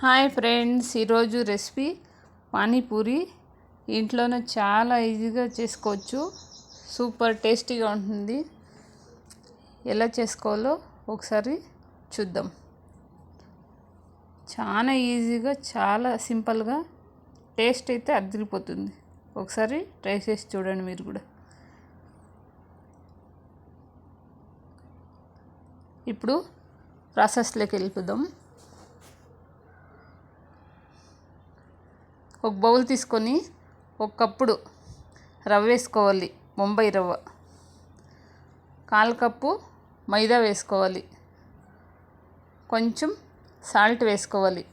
Hi friends, ఈరోజు recipe panipuri. ఇంట్లోనే చాలా ఈజీగా చేసుకోవచ్చు. సూపర్ టేస్టీగా ఉంటుంది. ఎలా చేసుకోవాలో ఒకసారి చూద్దాం. చాలా ఈజీగా, చాలా సింపుల్గా, టేస్ట్ అయితే అదిరిపోతుంది. ఒకసారి ట్రై చేసి చూడండి మీరు కూడా. ఇప్పుడు ప్రాసెస్లోకి వెళ్ళిపోదాం. ఒక బౌల్ తీసుకొని ఒక కప్పుడు రవ్వ వేసుకోవాలి. బొంబాయి రవ్వ. 1/4 కప్పు మైదా వేసుకోవాలి. కొంచెం సాల్ట్ వేసుకోవాలి.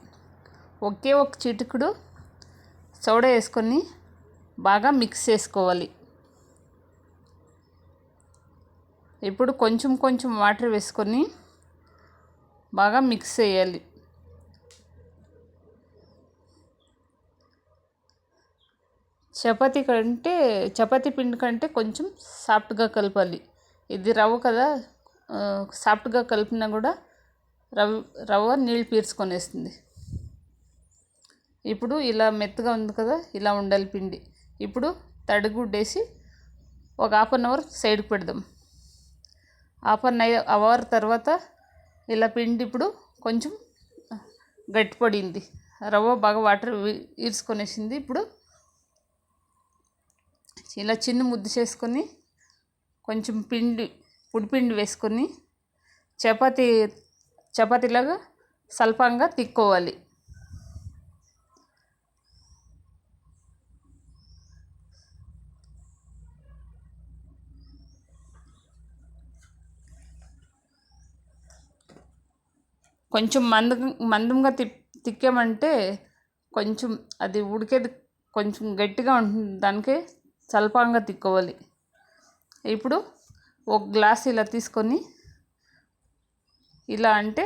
ఒకే ఒక చిటికెడు సోడా వేసుకొని బాగా మిక్స్ చేసుకోవాలి. ఇప్పుడు కొంచెం కొంచెం వాటర్ వేసుకొని బాగా మిక్స్ చేయాలి. చపాతీ పిండి కంటే కొంచెం సాఫ్ట్గా కలపాలి. ఇది రవ్వ కదా, సాఫ్ట్గా కలిపినా కూడా రవ్వ నీళ్ళు పీల్చుకొనేస్తుంది. ఇప్పుడు ఇలా మెత్తగా ఉంది కదా, ఇలా ఉండాలి పిండి. ఇప్పుడు తడిగుడ్డేసి ఒక 1/2 అవర్ సైడ్కి పెడదాం. 1/2 అవర్ తర్వాత ఇలా పిండి ఇప్పుడు కొంచెం గట్టిపడింది. రవ్వ బాగా వాటర్ ఈడ్చుకొనేసింది. ఇప్పుడు ఇలా చిన్న ముద్ద చేసుకొని కొంచెం పొడిపిండి వేసుకొని చపాతీలాగా స్వల్పంగా తిక్కోవాలి. కొంచెం మందంగా తిక్కామంటే కొంచెం అది ఉడికేది కొంచెం గట్టిగా ఉంటుంది. దానికే స్వల్పంగా తిక్కోవాలి. ఇప్పుడు ఒక గ్లాస్ ఇలా తీసుకొని ఇలా అంటే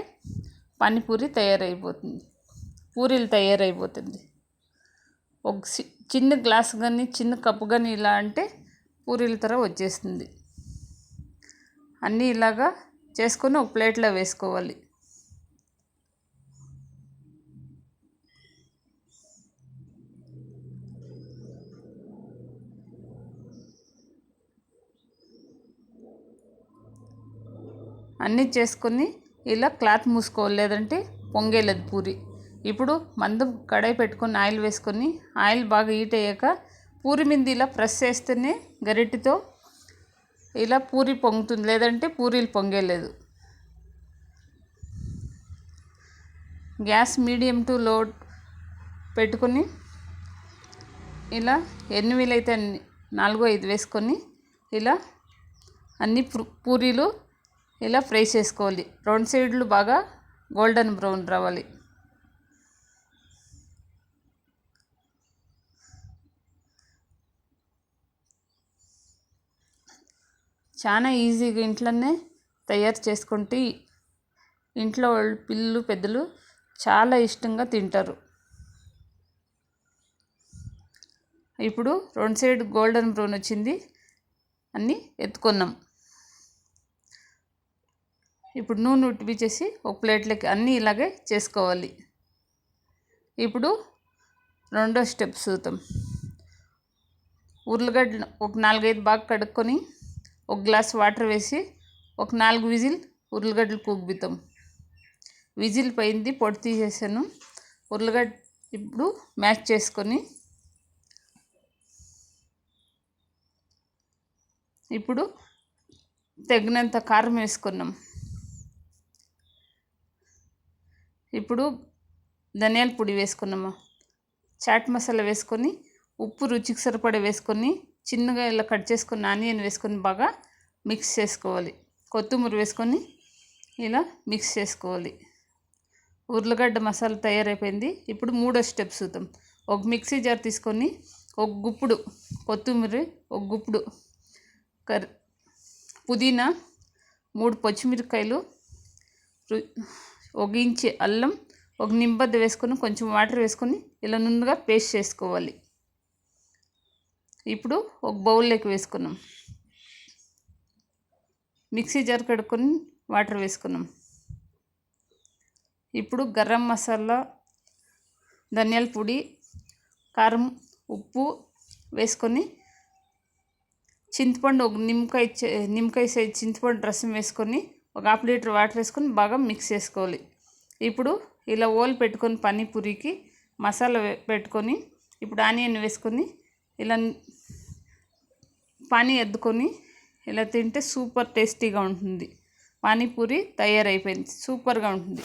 పానీపూరి తయారైపోతుంది, పూరీలు తయారైపోతుంది. ఒక చిన్న గ్లాస్ కానీ చిన్న కప్పు కానీ ఇలా అంటే పూరీల తర వచ్చేస్తుంది. అన్నీ ఇలాగా చేసుకొని ఒక ప్లేట్లో వేసుకోవాలి. అన్నీ చేసుకొని ఇలా క్లాత్ మూసుకోవాలి, లేదంటే పొంగేలేదు పూరి. ఇప్పుడు మందం కడాయి పెట్టుకొని ఆయిల్ వేసుకొని ఆయిల్ బాగా హీట్ అయ్యాక పూరి మీద ఇలా ప్రెస్ చేస్తేనే గరిటెతో ఇలా పూరి పొంగుతుంది, లేదంటే పూరీలు పొంగేలేదు. గ్యాస్ మీడియం టు లో పెట్టుకొని ఇలా ఎన్ని వీలైతే అన్ని 4-5 వేసుకొని ఇలా అన్ని పూరీలు ఇలా ఫ్రై చేసుకోవాలి. 2 సైడ్లు బాగా గోల్డెన్ బ్రౌన్ రావాలి. చాలా ఈజీగా ఇంట్లోనే తయారు చేసుకుంటే ఇంట్లో వాళ్ళు పిల్లలు పెద్దలు చాలా ఇష్టంగా తింటారు. ఇప్పుడు 2 సైడ్ గోల్డెన్ బ్రౌన్ వచ్చింది, అన్నీ ఎత్తుకున్నాం. ఇప్పుడు నూనె ఉట్టిపించేసి ఒక ప్లేట్లోకి అన్నీ ఇలాగే చేసుకోవాలి. ఇప్పుడు రెండో స్టెప్ చూద్దాం. ఉర్లగడ్డలు ఒక 4-5 బాగా కడుక్కొని ఒక గ్లాస్ వాటర్ వేసి ఒక 4 విజిల్ ఉర్లగడ్డలు కూగుతాం. విజిల్ పోయింది, పొడి తీసేసాను. ఉర్లగడ్డ ఇప్పుడు మ్యాష్ చేసుకొని ఇప్పుడు తగినంత కారం వేసుకున్నాం. ఇప్పుడు ధనియాల పొడి వేసుకున్నాము. చాట్ మసాలా వేసుకొని ఉప్పు రుచికి సరిపడా వేసుకొని చిన్నగా ఇలా కట్ చేసుకుని ఆనియన్ వేసుకొని బాగా మిక్స్ చేసుకోవాలి. కొత్తిమీర వేసుకొని ఇలా మిక్స్ చేసుకోవాలి. ఉర్లగడ్డ మసాలా తయారైపోయింది. ఇప్పుడు మూడో స్టెప్ చూద్దాం. ఒక మిక్సీ జార్ తీసుకొని ఒక గుప్పుడు కొత్తిమీర, ఒక గుప్పుడు పుదీనా, 3 పచ్చిమిరపకాయలు, ఒక ఇంచు అల్లం, ఒక నింబద్ద వేసుకొని కొంచెం వాటర్ వేసుకొని ఇలా నుండుగా పేస్ట్ చేసుకోవాలి. ఇప్పుడు ఒక బౌల్లోకి వేసుకున్నాం. మిక్సీ జార్ కడుక్కొని వాటర్ వేసుకున్నాం. ఇప్పుడు గరం మసాలా, ధనియాల పొడి, కారం, ఉప్పు వేసుకొని చింతపండు ఒక నిమ్మకాయ సైజ్ చింతపండు రసం వేసుకొని ఒక 1/2 లీటర్ వాటర్ వేసుకొని బాగా మిక్స్ చేసుకోవాలి. ఇప్పుడు ఇలా ఓల్ పెట్టుకొని పానీపూరికి మసాలా పెట్టుకొని ఇప్పుడు ఆనియన్ వేసుకొని ఇలా పానీ అద్దుకొని ఇలా తింటే సూపర్ టేస్టీగా ఉంటుంది. పానీపూరి తయారైపోయింది, సూపర్గా ఉంటుంది.